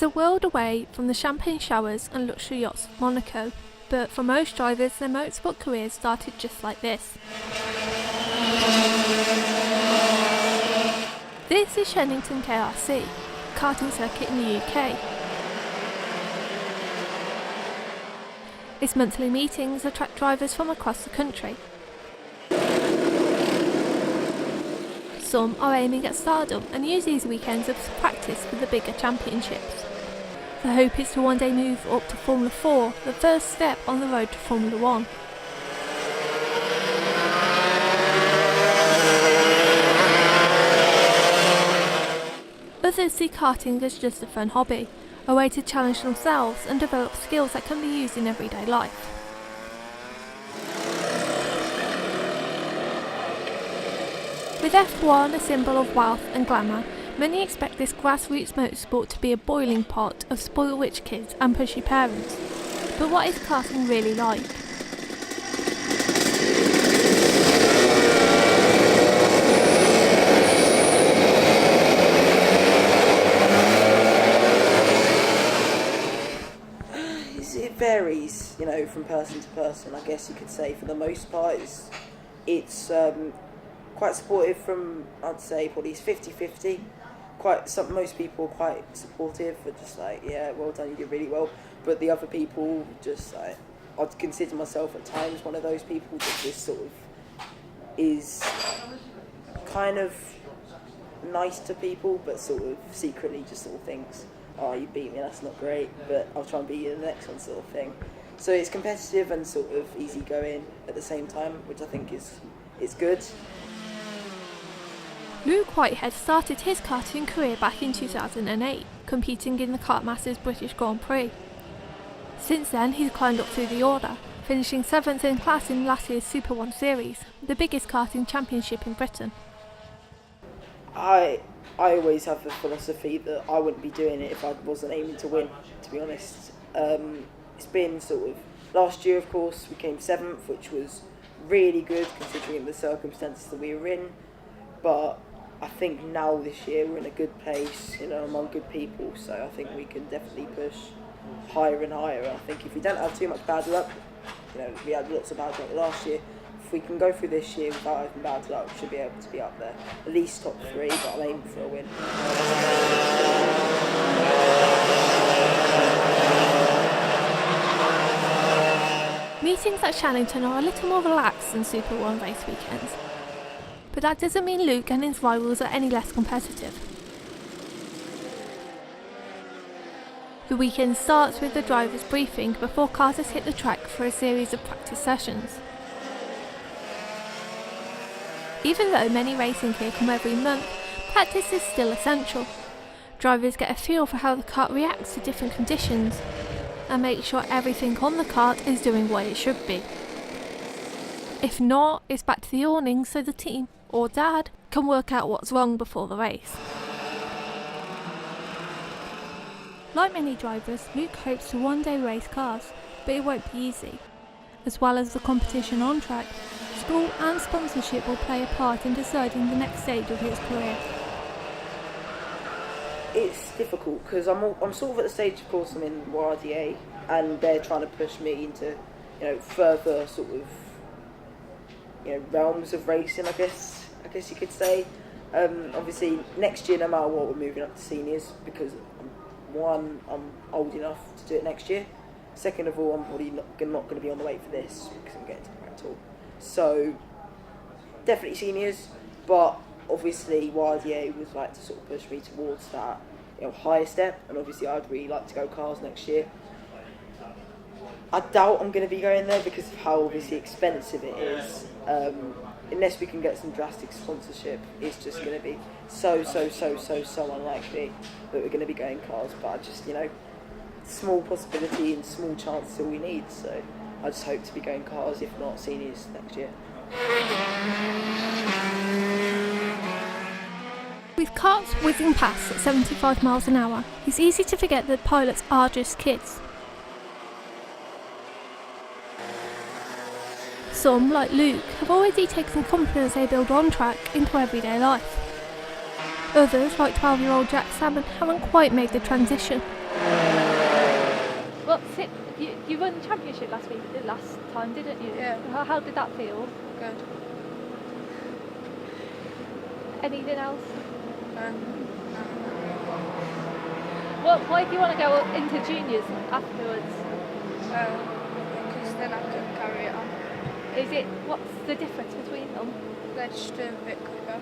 It's a world away from the champagne showers and luxury yachts of Monaco, but for most drivers their motorsport careers started just like this. This is Shenington KRC, a karting circuit in the UK. Its monthly meetings attract drivers from across the country. Some are aiming at stardom and use these weekends as practice for the bigger championships. The hope is to one day move up to Formula 4, the first step on the road to Formula 1. Others see karting as just a fun hobby, a way to challenge themselves and develop skills that can be used in everyday life. With F1 a symbol of wealth and glamour, many expect this grassroots motorsport to be a boiling pot of spoiled rich kids and pushy parents. But what is karting really like? It varies, from person to person. I guess you could say for the most part it's quite supportive from, I'd say, probably 50-50. Most people are quite supportive, but just like, yeah, well done, you did really well. But the other people, just like, I'd consider myself at times one of those people that just sort of is kind of nice to people, but sort of secretly just sort of thinks, oh, you beat me, that's not great, but I'll try and beat you in the next one, sort of thing. So it's competitive and sort of easygoing at the same time, which I think is good. Luke Whitehead started his karting career back in 2008, competing in the Kartmasters British Grand Prix. Since then he's climbed up through the order, finishing 7th in class in last year's Super 1 Series, the biggest karting championship in Britain. I always have the philosophy that I wouldn't be doing it if I wasn't aiming to win, to be honest. It's been sort of, last year of course we came 7th, which was really good considering the circumstances that we were in, but I think now this year we're in a good place, among good people, so I think we can definitely push higher and higher. I think if we don't have too much bad luck, we had lots of bad luck last year, if we can go through this year without having bad luck, we should be able to be up there, at least top 3, but I'm aiming for a win. Meetings at Shenington are a little more relaxed than Super 1 race weekends. But that doesn't mean Luke and his rivals are any less competitive. The weekend starts with the driver's briefing before karters hit the track for a series of practice sessions. Even though many racing gear come every month, practice is still essential. Drivers get a feel for how the kart reacts to different conditions and make sure everything on the kart is doing what it should be. If not, it's back to the awning so the team, or dad, can work out what's wrong before the race. Like many drivers, Luke hopes to one day race cars, but it won't be easy. As well as the competition on track, school and sponsorship will play a part in deciding the next stage of his career. It's difficult because I'm sort of at the stage, of course, I'm in YRDA, and they're trying to push me into, further sort of, realms of racing, I guess you could say. Obviously, next year, no matter what, we're moving up to seniors because, one, I'm old enough to do it next year. Second of all, I'm probably not going to be on the way for this because I'm getting to practical. So, definitely seniors, but obviously YRDA would like to sort of push me towards that higher step, and obviously I'd really like to go cars next year. I doubt I'm going to be going there because of how obviously expensive it is. Unless we can get some drastic sponsorship, it's just going to be so unlikely that we're going to be going cars. But I just, small possibility and small chance is all we need. So I just hope to be going cars, if not seniors, next year. With karts whizzing past at 75 miles an hour, it's easy to forget that pilots are just kids. Some, like Luke, have already taken the confidence they build on track into everyday life. Others, like 12-year-old Jack Salmon, haven't quite made the transition, What's it? You won the championship last time, didn't you? Yeah. How did that feel? Good. Anything else? No. Why do you want to go into juniors afterwards? Because then I can carry it on. What's the difference between them? They're just doing a bit quicker.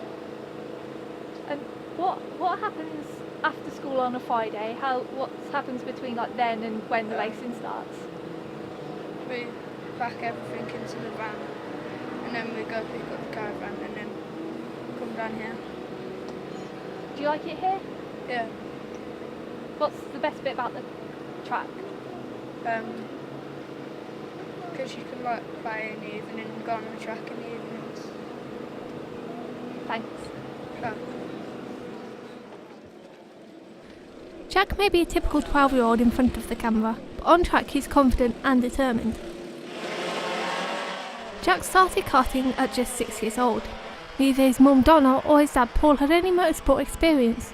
And what happens after school on a Friday? What happens between like then and when the racing starts? We pack everything into the van and then we go pick up the caravan and then come down here. Do you like it here? Yeah. What's the best bit about the track? Because you can like play in the evening and go on the track in the evenings. Thanks. So, Jack may be a typical 12-year-old in front of the camera, but on track he's confident and determined. Jack started karting at just 6 years old. Neither his mum Donna or his dad Paul had any motorsport experience,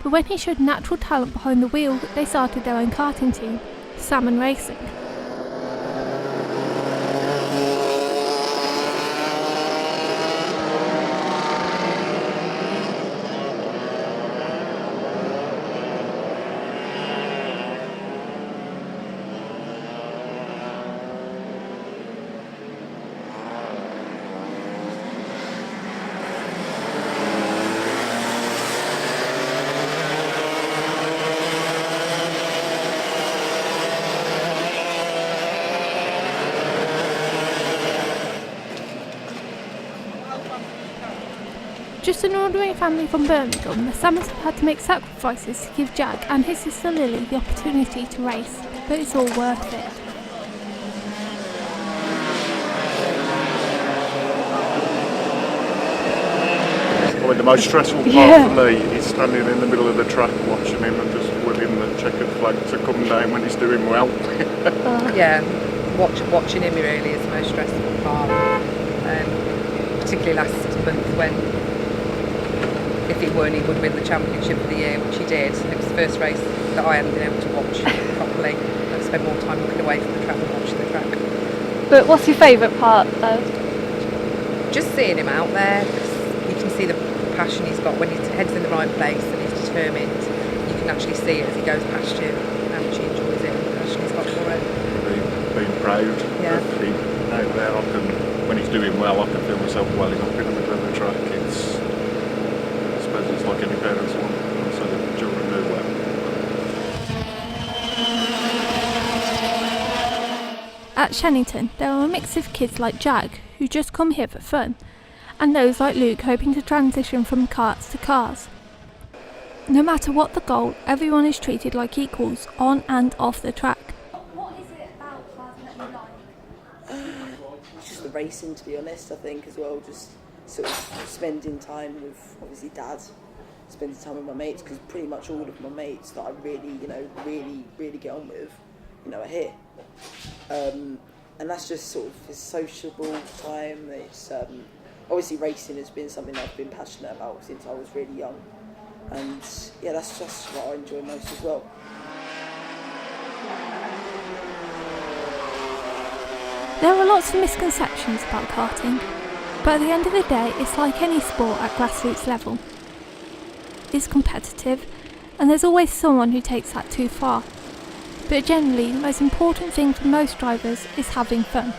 but when he showed natural talent behind the wheel, they started their own karting team, Salmon Racing. Just an ordinary family from Birmingham, the Salmons have had to make sacrifices to give Jack and his sister Lily the opportunity to race, but it's all worth it. Probably the most stressful part for me is standing in the middle of the track watching him and just whipping the checkered flag to come down when he's doing well. Yeah, watching him really is the most stressful part, particularly last month when, if he won, he would win the championship of the year, which he did. It was the first race that I hadn't been able to watch properly. I spent more time looking away from the track than watching the track. But what's your favourite part though? Just seeing him out there, you can see the passion he's got when his head's in the right place and he's determined. You can actually see it as he goes past you, how much he enjoys it and the passion he's got for it. Being proud of him out there, when he's doing well, I can feel myself welling up in the middle of the track. I suppose it's like any parents want, so the children do well. At Shannington, there are a mix of kids like Jack, who just come here for fun, and those like Luke hoping to transition from karts to cars. No matter what the goal, everyone is treated like equals on and off the track. What is it about karting that you like? It's just the racing, to be honest, I think, as well. Just sort of spending time with, obviously, Dad, spending time with my mates, because pretty much all of my mates that I really, really get on with, are here. And that's just sort of a sociable time. It's obviously racing has been something I've been passionate about since I was really young. And yeah, that's just what I enjoy most as well. There are lots of misconceptions about karting, but at the end of the day, it's like any sport at grassroots level. It's competitive, and there's always someone who takes that too far. But generally, the most important thing for most drivers is having fun.